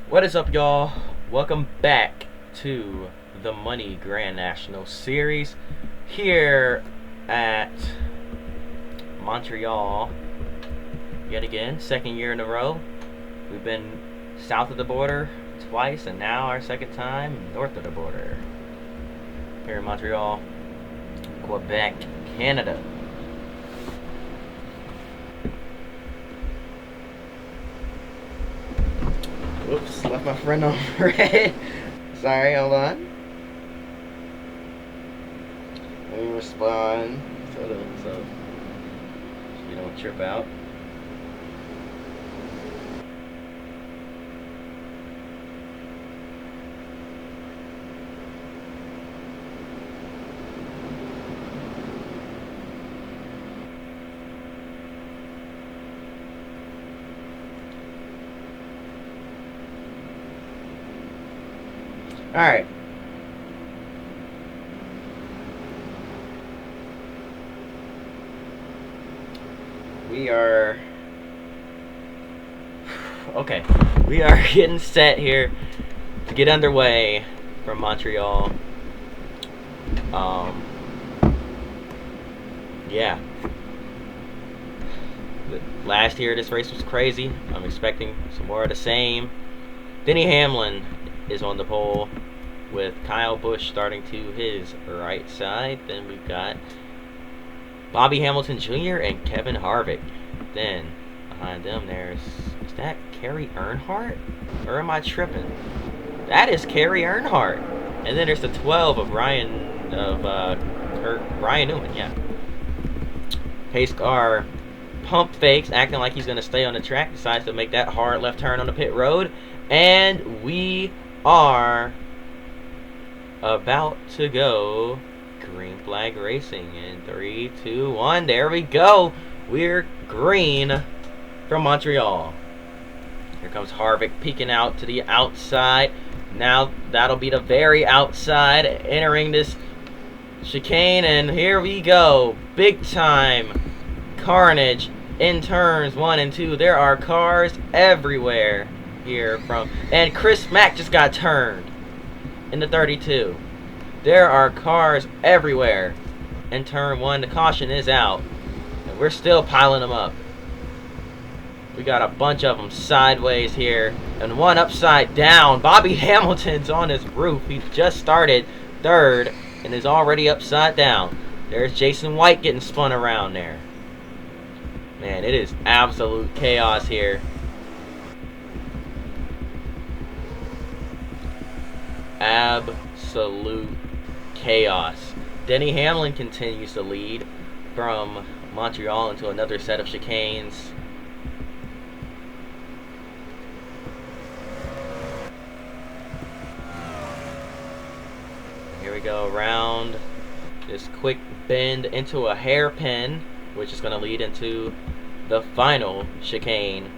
What is up, y'all? Welcome back to the Money Grand National Series here at Montreal. Yet again, second year in a row. We've been south of the border twice, and now our second time north of the border. Here in Montreal, Quebec, Canada. Whoops, left my friend on red. Sorry, hold on. Let me respond so you don't trip out. Alright. We are getting set here to get underway from Montreal. Yeah. Last year this race was crazy. I'm expecting some more of the same. Denny Hamlin is on the pole with Kyle Busch starting to his right side. Then we've got Bobby Hamilton Jr. and Kevin Harvick. Then behind them is that Kerry Earnhardt? Or am I tripping? That is Kerry Earnhardt. And then there's the 12 of Ryan Newman, yeah. Pace car pump fakes, acting like he's gonna stay on the track, decides to make that hard left turn on the pit road. And we are about to go green flag racing in 3, 2, 1. There we go. We're green from Montreal. Here comes Harvick peeking out to the outside. Now that'll be the very outside, entering this chicane, and here we go. Big time carnage in turns 1 and 2. There are cars everywhere here and Chris Mack just got turned in the 32. There are cars everywhere in turn 1. The caution is out, and we're still piling them up. We got a bunch of them sideways here and one upside down. Bobby Hamilton's on his roof. He just started third and is already upside down. There's Jason White getting spun around there. Man, it is absolute chaos here. Absolute chaos. Denny Hamlin continues to lead from Montreal into another set of chicanes. Here we go around this quick bend into a hairpin, which is going to lead into the final chicane.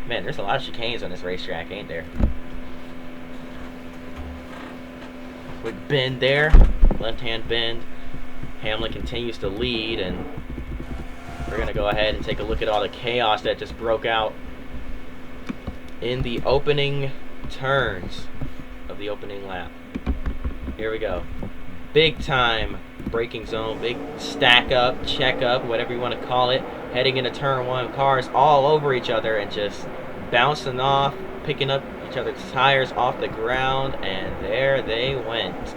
Man, there's a lot of chicanes on this racetrack, ain't there? Quick bend there, left-hand bend. Hamlin continues to lead, and we're going to go ahead and take a look at all the chaos that just broke out in the opening turns of the opening lap. Here we go. Big time braking zone, big stack up, check up, whatever you want to call it. Heading into turn 1, cars all over each other and just bouncing off, picking up each other's tires off the ground, and there they went.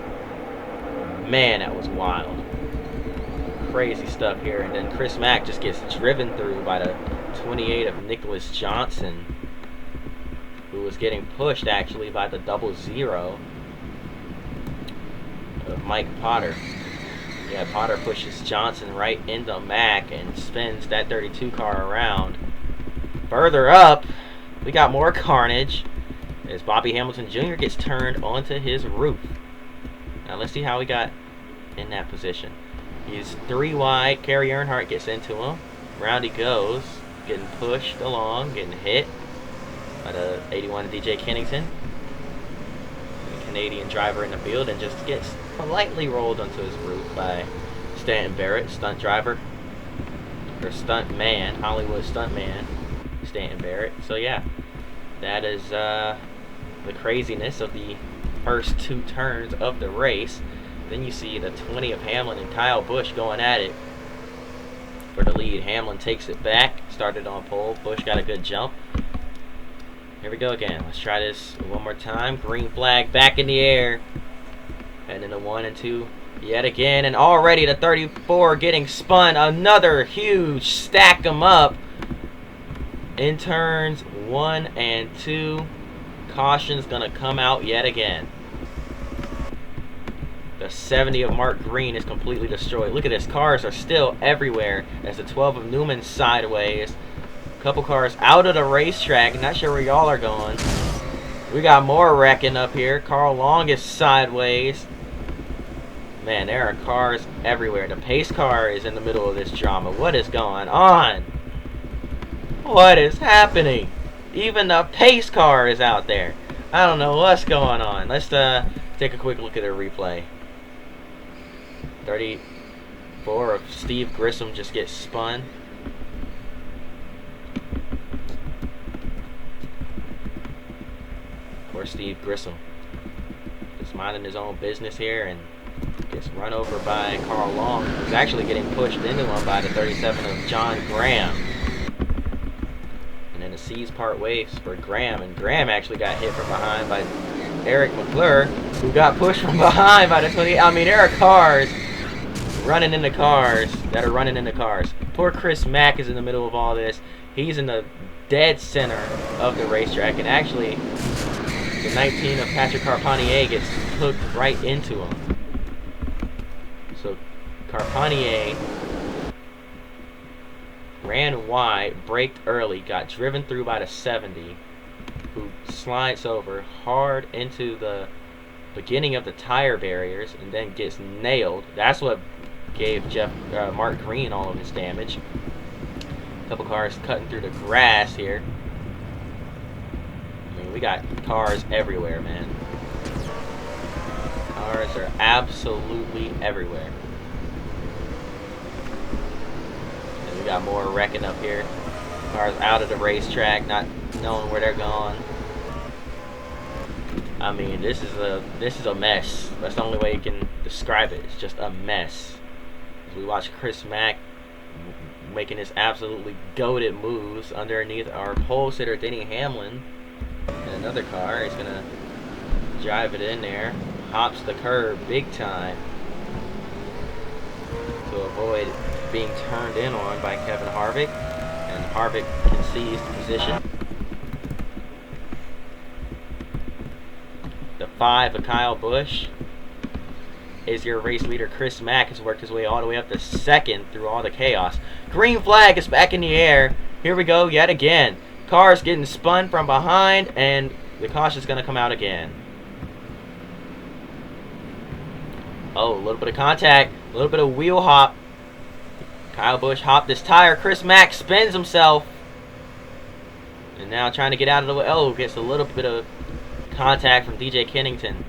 Man, that was wild. Crazy stuff here. And then Chris Mack just gets driven through by the 28 of Nicholas Johnson, who was getting pushed actually by the 00 of Mike Potter. Yeah, Potter pushes Johnson right into Mack and spins that 32 car around. Further up, we got more carnage as Bobby Hamilton Jr. gets turned onto his roof. Now let's see how he got in that position. He's 3 wide. Kerry Earnhardt gets into him. Round he goes, getting pushed along, getting hit by the 81 DJ Kennington, the Canadian driver in the field, and just gets politely rolled onto his roof by Stanton Barrett, stunt driver, or stunt man, Hollywood stunt man, Stanton Barrett. So yeah, that is the craziness of the first 2 turns of the race. Then you see the 20 of Hamlin and Kyle Busch going at it for the lead. Hamlin takes it back, started on pole. Busch got a good jump. Here we go again. Let's try this one more time. Green flag back in the air. Heading into 1 and 2 yet again. And already the 34 getting spun. Another huge stack them up in turns 1 and 2. Caution's going to come out yet again. The 70 of Mark Green is completely destroyed. Look at this. Cars are still everywhere as the 12 of Newman sideways. Couple cars out of the racetrack. Not sure where y'all are going. We got more wrecking up here. Carl Long is sideways. Man, there are cars everywhere. The pace car is in the middle of this drama. What is going on? What is happening? Even the pace car is out there. I don't know what's going on. Let's take a quick look at the replay. 34 of Steve Grissom just gets spun. Poor Steve Grissom. Just minding his own business here and gets run over by Carl Long, who's actually getting pushed into him by the 37 of John Graham. And then the C's part ways for Graham, and Graham actually got hit from behind by Eric McClure, who got pushed from behind by the 20. I mean, there are cars running into cars that are running into cars. Poor Chris Mack is in the middle of all this. He's in the dead center of the racetrack, and actually the 19 of Patrick Carpentier gets hooked right into him. So Carpentier ran wide, braked early, got driven through by the 70, who slides over hard into the beginning of the tire barriers and then gets nailed. That's what gave Mark Green all of his damage. A couple cars cutting through the grass here. I mean, we got cars everywhere, man. Cars are absolutely everywhere. And we got more wrecking up here. Cars out of the racetrack, not knowing where they're going. I mean, this is a mess. That's the only way you can describe it. It's just a mess. As we watch Chris Mack making his absolutely goated moves underneath our pole sitter Denny Hamlin. And another car is gonna drive it in there. Hops the curb big time to avoid being turned in on by Kevin Harvick. And Harvick concedes the position. The 5 of Kyle Busch is your race leader. Chris Mack has worked his way all the way up to second through all the chaos. Green flag is back in the air. Here we go yet again. Cars getting spun from behind, and the caution's going to come out again. Oh, a little bit of contact, a little bit of wheel hop. Kyle Busch hopped his tire. Chris Mack spins himself. And now trying to get out of the way. Oh, gets a little bit of contact from DJ Kennington.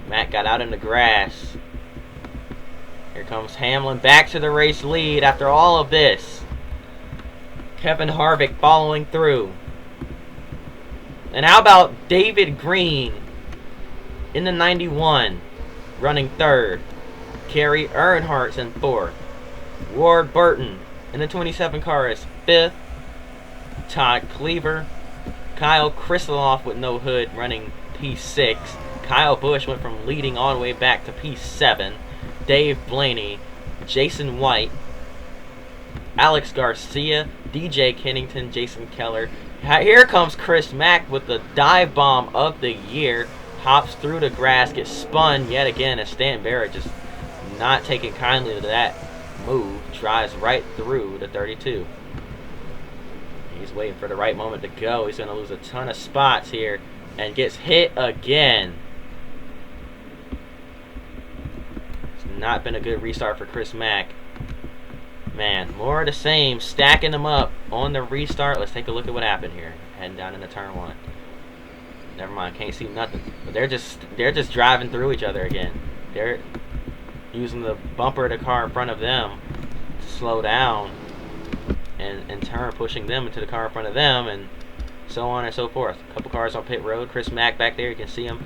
Matt got out in the grass. Here comes Hamlin back to the race lead after all of this. Kevin Harvick following through. And how about David Green in the 91 running third? Kerry Earnhardt's in fourth. Ward Burton in the 27 car is fifth. Todd Cleaver. Kyle Krisiloff with no hood running P6. Kyle Busch went from leading all the way back to P7. Dave Blaney, Jason White, Alex Garcia, DJ Kennington, Jason Keller. Here comes Chris Mack with the dive bomb of the year. Hops through the grass, gets spun yet again as Stan Barrett just not taking kindly to that move. Drives right through the 32. He's waiting for the right moment to go. He's going to lose a ton of spots here and gets hit again. It's not been a good restart for Chris Mack. Man, more of the same, stacking them up on the restart. Let's take a look at what happened here. Heading down into turn 1. Never mind, can't see nothing. But they're just driving through each other again. They're using the bumper of the car in front of them to slow down, and in turn pushing them into the car in front of them, and so on and so forth. A couple cars on pit road. Chris Mack back there, you can see him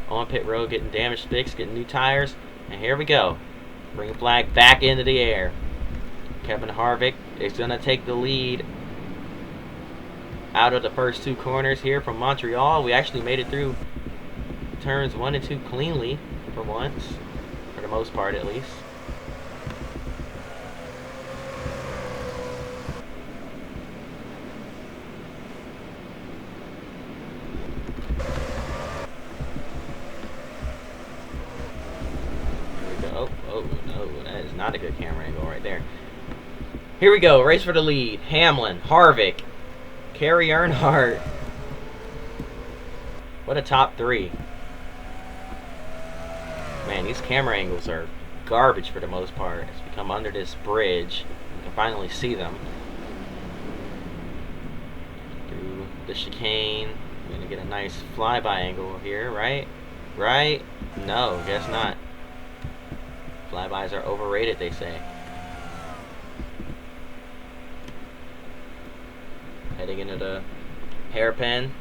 on pit road getting damage fixed, getting new tires. And here we go. Green flag back into the air. Kevin Harvick is going to take the lead out of the first two corners here from Montreal. We actually made it through turns 1 and 2 cleanly for once, for the most part at least. Oh, no, that is not a good camera angle right there. Here we go, race for the lead. Hamlin, Harvick, Kerry Earnhardt. What a top three. Man, these camera angles are garbage for the most part. As we come under this bridge, you can finally see them. Through the chicane. We're going to get a nice flyby angle here, right? Right? No, guess not. Flybys are overrated, they say. Heading into the hairpin.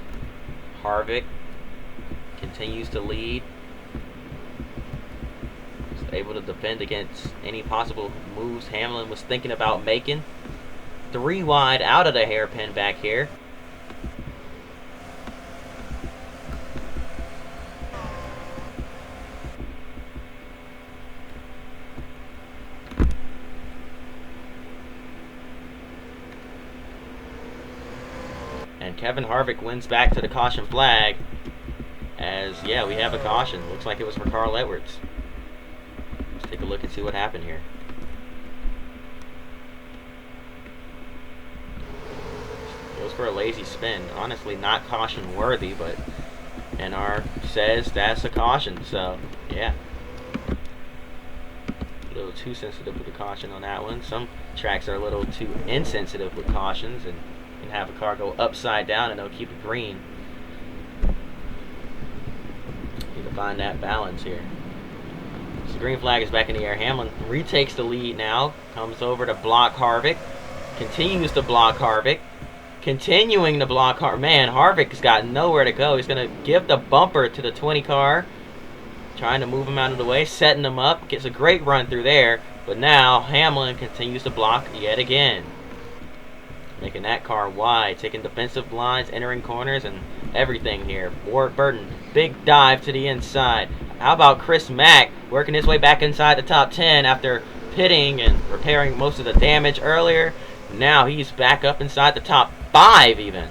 Harvick continues to lead. He's able to defend against any possible moves Hamlin was thinking about making. 3 wide out of the hairpin back here. And Kevin Harvick wins back to the caution flag. As, yeah, we have a caution. Looks like it was for Carl Edwards. Let's take a look and see what happened here. Goes for a lazy spin. Honestly, not caution worthy, but NR says that's a caution. So, yeah. A little too sensitive with the caution on that one. Some tracks are a little too insensitive with cautions and can have a car go upside down and they'll keep it green. Need to find that balance here. So the green flag is back in the air. Hamlin retakes the lead now. Comes over to block Harvick. Continues to block Harvick. Continuing to block Harvick. Man, Harvick's got nowhere to go. He's going to give the bumper to the 20 car. Trying to move him out of the way. Setting him up. Gets a great run through there. But now Hamlin continues to block yet again. Making that car wide, taking defensive lines, entering corners, and everything here. Warwick Burton, big dive to the inside. How about Chris Mack working his way back inside the top 10 after pitting and repairing most of the damage earlier? Now he's back up inside the top 5 even,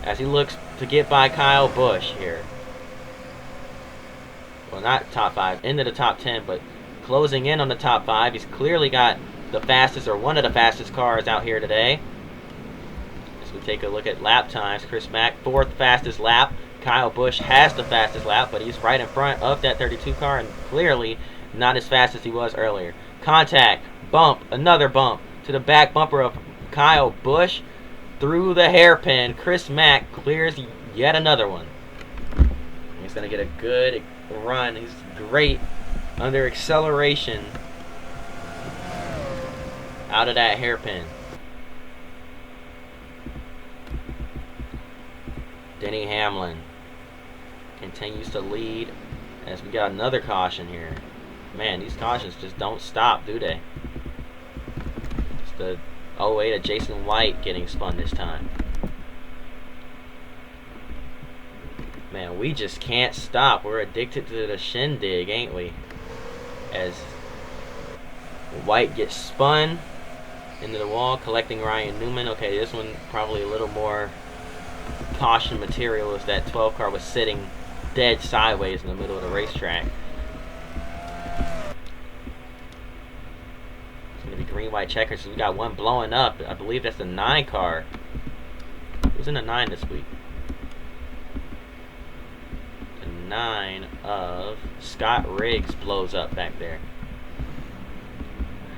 as he looks to get by Kyle Busch here. Well, not top 5, into the top 10, but closing in on the top 5. He's clearly got the fastest, or one of the fastest cars out here today. We take a look at lap times. Chris Mack, 4th fastest lap. Kyle Busch has the fastest lap, but he's right in front of that 32 car and clearly not as fast as he was earlier. Contact, bump, another bump to the back bumper of Kyle Busch through the hairpin. Chris Mack clears yet another one. He's going to get a good run. He's great under acceleration out of that hairpin. Denny Hamlin continues to lead as we got another caution here. Man, these cautions just don't stop, do they? It's the 08 of Jason White getting spun this time. Man, we just can't stop. We're addicted to the shindig, ain't we? As White gets spun into the wall, collecting Ryan Newman. Okay, this one probably a little more caution material, as that 12 car was sitting dead sideways in the middle of the racetrack. It's going to be green-white checkers, so we got one blowing up. I believe that's the 9 car. Who's in the 9 this week? The 9 of Scott Riggs blows up back there.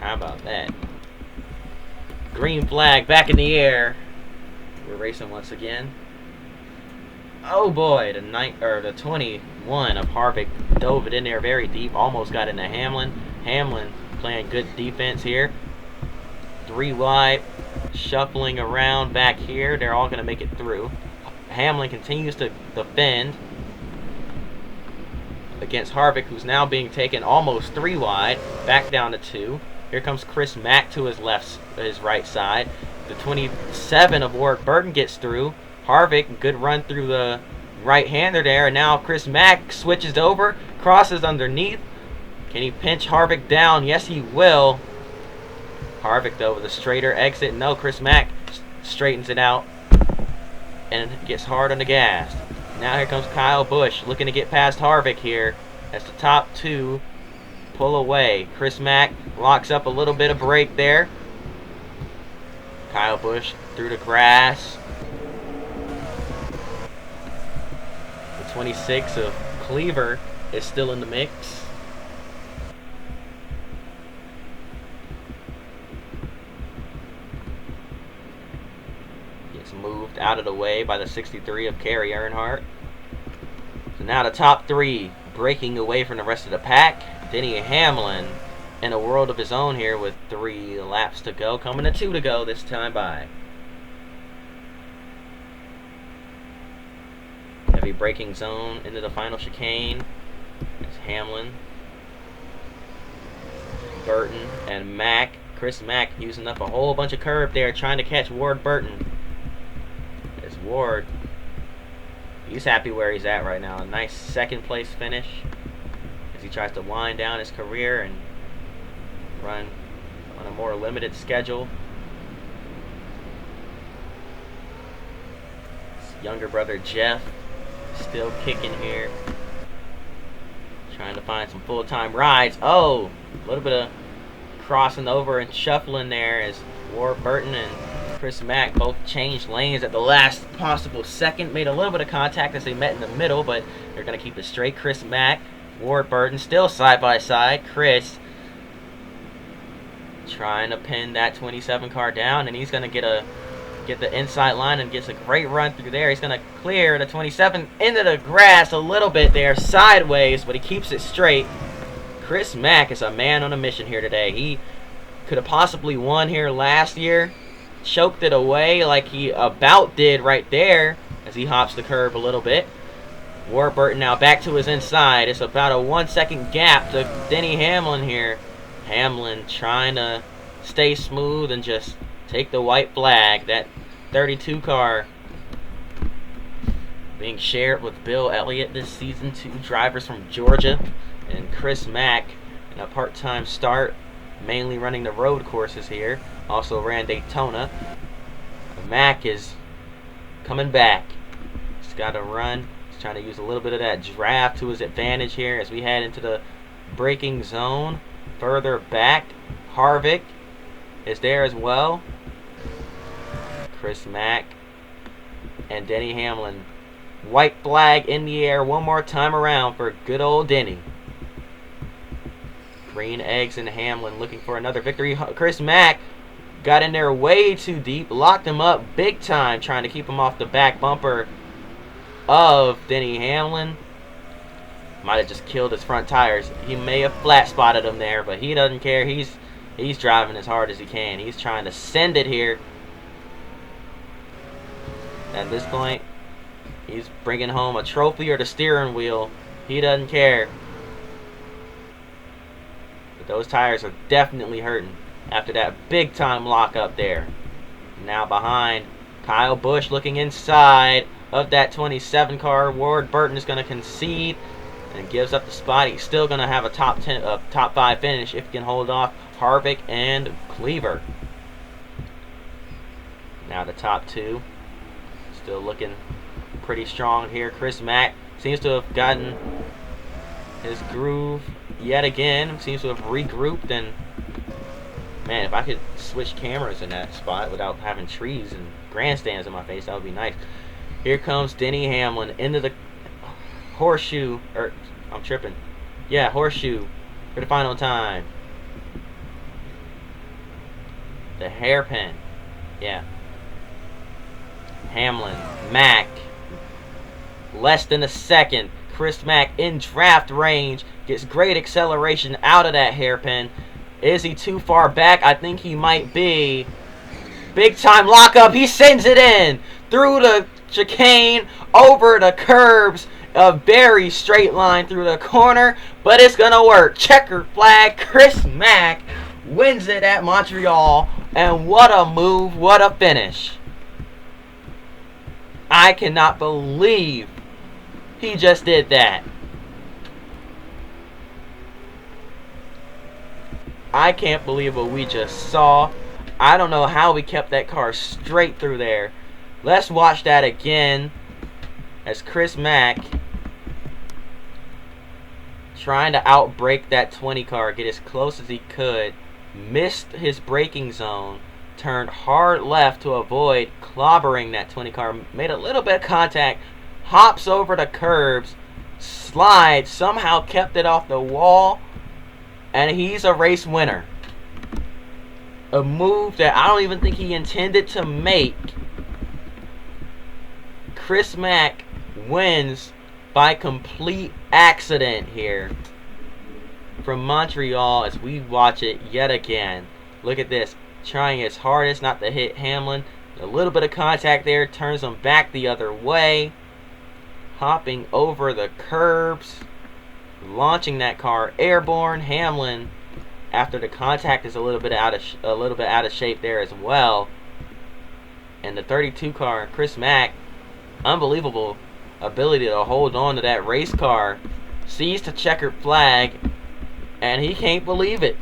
How about that? Green flag back in the air. We're racing once again. Oh boy, the 21 of Harvick dove it in there very deep, almost got into Hamlin. Hamlin playing good defense here. 3 wide, shuffling around back here. They're all going to make it through. Hamlin continues to defend against Harvick, who's now being taken almost 3 wide, back down to 2. Here comes Chris Mack to his right side. The 27 of Ward Burton gets through. Harvick, good run through the right-hander there, and now Chris Mack switches over, crosses underneath. Can he pinch Harvick down? Yes, he will. Harvick, though, with a straighter exit. No, Chris Mack straightens it out and gets hard on the gas. Now here comes Kyle Busch looking to get past Harvick here as the top 2 pull away. Chris Mack locks up a little bit of brake there. Kyle Busch through the grass. The 26 of Cleaver is still in the mix. Gets moved out of the way by the 63 of Kerry Earnhardt. So now the top 3 breaking away from the rest of the pack. Denny Hamlin in a world of his own here with 3 laps to go. Coming to 2 to go this time by. Heavy braking zone into the final chicane. It's Hamlin, Burton, and Mack. Chris Mack using up a whole bunch of curve there, trying to catch Ward Burton. It's Ward. He's happy where he's at right now. A nice second place finish as he tries to wind down his career and run on a more limited schedule. His younger brother Jeff still kicking here, trying to find some full-time rides. Oh, a little bit of crossing over and shuffling there as Ward Burton and Chris Mack both changed lanes at the last possible second. Made a little bit of contact as they met in the middle, but they're going to keep it straight. Chris Mack, Ward Burton still side by side. Chris trying to pin that 27 car down, and he's going to get the inside line and gets a great run through there. He's going to clear the 27 into the grass a little bit there, sideways, but he keeps it straight. Chris Mack is a man on a mission here today. He could have possibly won here last year. Choked it away like he about did right there as he hops the curb a little bit. Ward Burton now back to his inside. It's about a 1 second gap to Denny Hamlin here. Hamlin trying to stay smooth and just take the white flag. That 32 car being shared with Bill Elliott this season. 2 drivers from Georgia. And Chris Mack in a part-time start, mainly running the road courses here. Also ran Daytona. Mack is coming back. He's got to run. He's trying to use a little bit of that draft to his advantage here as we head into the braking zone. Further back, Harvick is there as well. Chris Mack and Denny Hamlin. White flag in the air one more time around for good old Denny. Green eggs and Hamlin looking for another victory. Chris Mack got in there way too deep, locked him up big time, trying to keep him off the back bumper of Denny Hamlin. Might have just killed his front tires. He may have flat spotted him there, but he doesn't care. He's driving as hard as he can. He's trying to send it here. At this point, he's bringing home a trophy or the steering wheel. He doesn't care. But those tires are definitely hurting after that big time lock up there. Now behind, Kyle Busch looking inside of that 27 car. Ward Burton is going to concede and gives up the spot. He's still going to have a top 5 finish if he can hold off Harvick and Cleaver. Now the top 2 still looking pretty strong here. Chris Mack seems to have gotten his groove yet again. Seems to have regrouped, and man, if I could switch cameras in that spot without having trees and grandstands in my face, that would be nice. Here comes Denny Hamlin into the horseshoe, or I'm tripping. Yeah, horseshoe for the final time. The hairpin. Yeah. Hamlin, Mack, less than a second. Chris Mack in draft range, gets great acceleration out of that hairpin. Is he too far back? I think he might be. Big time lockup. He sends it in through the chicane over the curbs. A very straight line through the corner, but it's gonna work. Checker flag. Chris Mack wins it at Montreal, and what a move, what a finish. I cannot believe he just did that. I can't believe what we just saw. I don't know how we kept that car straight through there. Let's watch that again as Chris Mack trying to outbrake that 20 car, get as close as he could, missed his braking zone, turned hard left to avoid clobbering that 20 car, made a little bit of contact, hops over the curbs, slides, somehow kept it off the wall, and he's a race winner. A move that I don't even think he intended to make. Chris Mack wins by complete accident here from Montreal as we watch it yet again. Look at this. Trying his hardest not to hit Hamlin. A little bit of contact there. Turns him back the other way. Hopping over the curbs. Launching that car airborne. Hamlin, after the contact, is a little bit out of shape there as well. And the 32 car, Chris Mack, unbelievable ability to hold on to that race car, sees the checkered flag, and he can't believe it.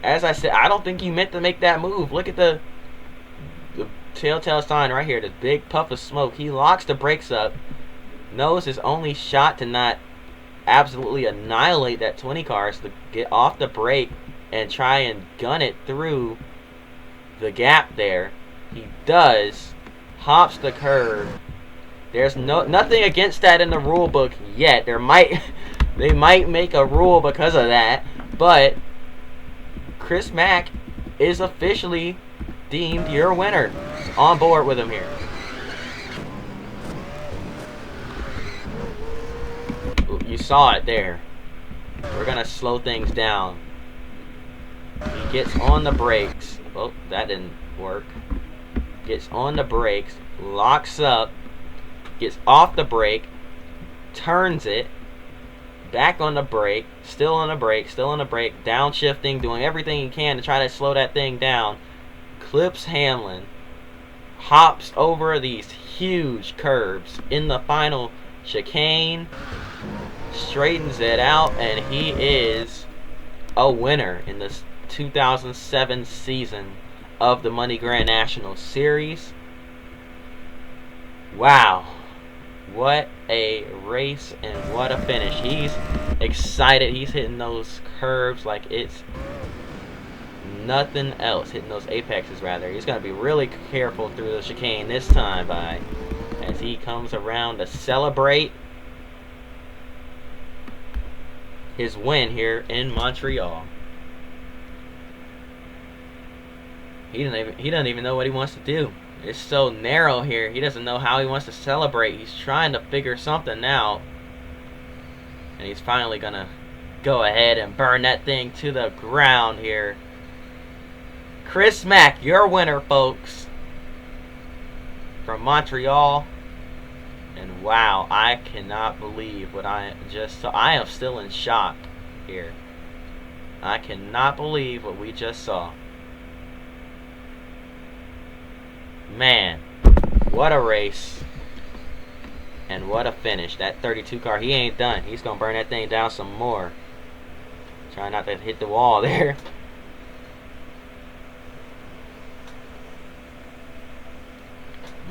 As I said, I don't think he meant to make that move. Look at the telltale sign right here, the big puff of smoke. He locks the brakes up, knows his only shot to not absolutely annihilate that 20 car is to get off the brake and try and gun it through the gap there. He does. Hops the curb. There's nothing against that in the rule book yet. They might make a rule because of that, but Chris Mack is officially deemed your winner. On board with him here. You saw it there. We're gonna slow things down. He gets on the brakes. Oh, that didn't work. Gets on the brakes, locks up, gets off the brake, turns it, back on the brake, still on the brake, downshifting, doing everything he can to try to slow that thing down, clips Hamlin, hops over these huge curbs in the final chicane, straightens it out, and he is a winner in this 2007 season of the Money Grand National Series. Wow. What a race and what a finish. He's excited. He's hitting those curves like it's nothing else. Hitting those apexes, rather. He's going to be really careful through the chicane this time as he comes around to celebrate his win here in Montreal. He doesn't even know what he wants to do. It's so narrow here. He doesn't know how he wants to celebrate. He's trying to figure something out. And he's finally going to go ahead and burn that thing to the ground here. Chris Mack, your winner, folks. From Montreal. And wow, I cannot believe what I just saw. I am still in shock here. I cannot believe what we just saw. Man, what a race. And what a finish. That 32 car, he ain't done. He's going to burn that thing down some more. Try not to hit the wall there.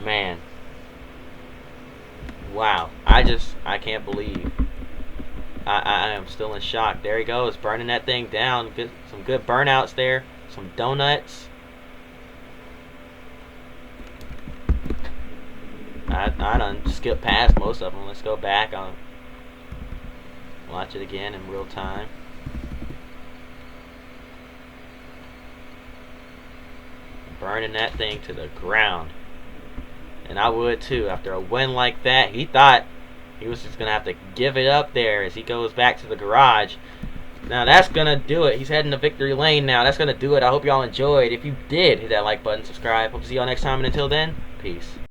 Man. Wow. I can't believe. I am still in shock. There he goes, burning that thing down. Some good burnouts there. Some donuts. I done skipped past most of them. Let's go back. I'll watch it again in real time. Burning that thing to the ground. And I would too. After a win like that, he thought he was just going to have to give it up there as he goes back to the garage. Now that's going to do it. He's heading to victory lane now. That's going to do it. I hope y'all enjoyed. If you did, hit that like button, subscribe. Hope to see y'all next time. And until then, peace.